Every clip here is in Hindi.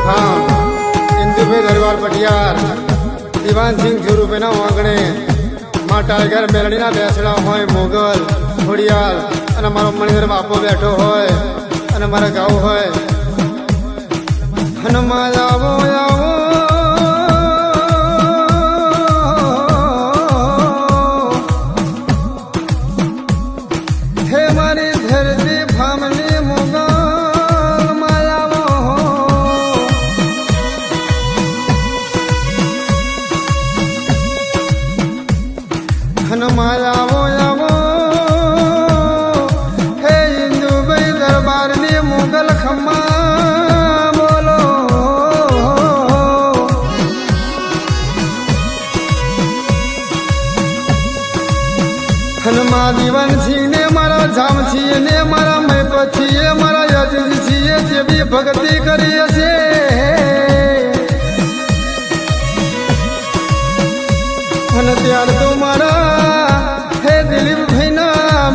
हाँ इंदु भाई दरबार पटियार दीवान सिंह जुरूपेना वागणे मां टाइगर मेलडीना बेसड़ा होय मोगल खोड़ियाल अने मारो मणिधर बापो बैठो होय अने मारा गाँव होय हनुमान आवो आवो हे मारी धरती फामली मोगल मायावो हनुमान आवो आवो हे इंदु भाई दरबार ने मोगल खम्मा बोलो हनुमान दीवान सिंह ने मारा जाम छे ने मारा मैं पछी मारा यजन छे जे भी भक्ति करी हसे अने त्यार तो मारा हे दिलीप भाईना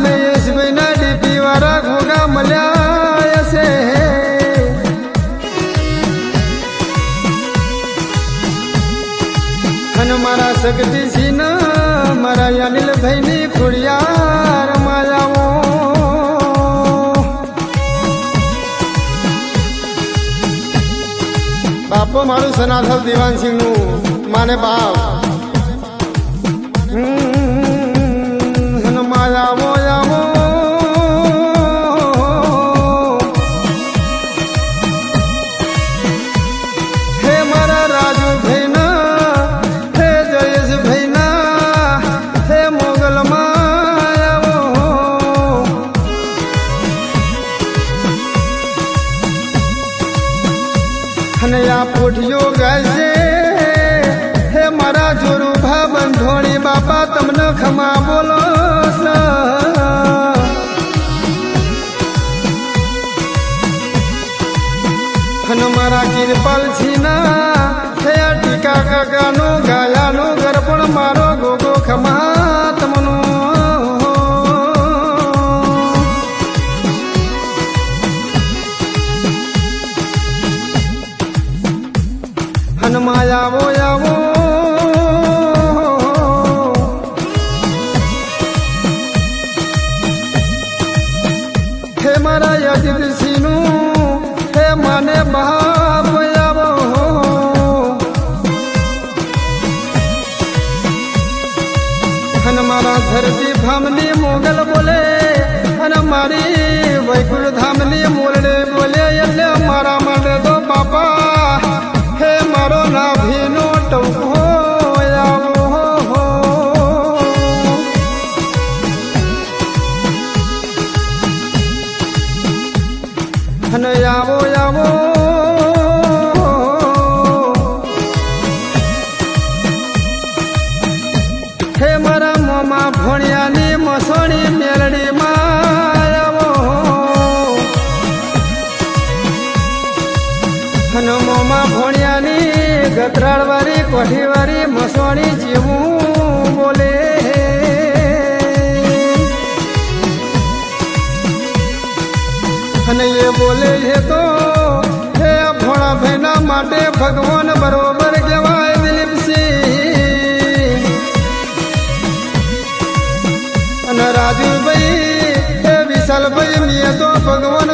महेश भाईना डीपी वाला घोगा मल्या हसे अने मारा शक्ति सिंह मारा अनिल भाईनी खोड़ियार मायावो बापो मारू सनाथल दीवान सिंह नु माने बाप हनुमान आवो आवो हे मारा राजू भाईना हे जयेश भाईना हे मोगल मायावो हनया पोठियो गायसे हे मारा जोरू भा बंधोणी बापा तमने खमा बोलो हन मारा किरपाल छीना हे टीका काकानो गायानो गरपण मारो गोगो खमा तमनो हनुमान आवो आवो हे मारा यजित सीनू हे माने बाप आवो हन मारा धरती धामनी मोगल बोले हन मारी वैकुंठ धामनी मोलड़े बोले એટલે मारा माटे तो बापा हे मारो नाभीनो टौको आवो हन आवो आवो हे मारा मोमा भोणियानी मसोणी मेलडी मायावो हन मोमा भोणियानी गतराळवारी कोठीवारी मसोणी जीवूं बोले અને એ બોલે છે તો હે ભોળા ભાઈના માટે ભગવાન બરોબર કહેવાય દિલીપસિંહ અને રાજુભાઈ હે વિશાલભાઈ મેં તો ભગવાન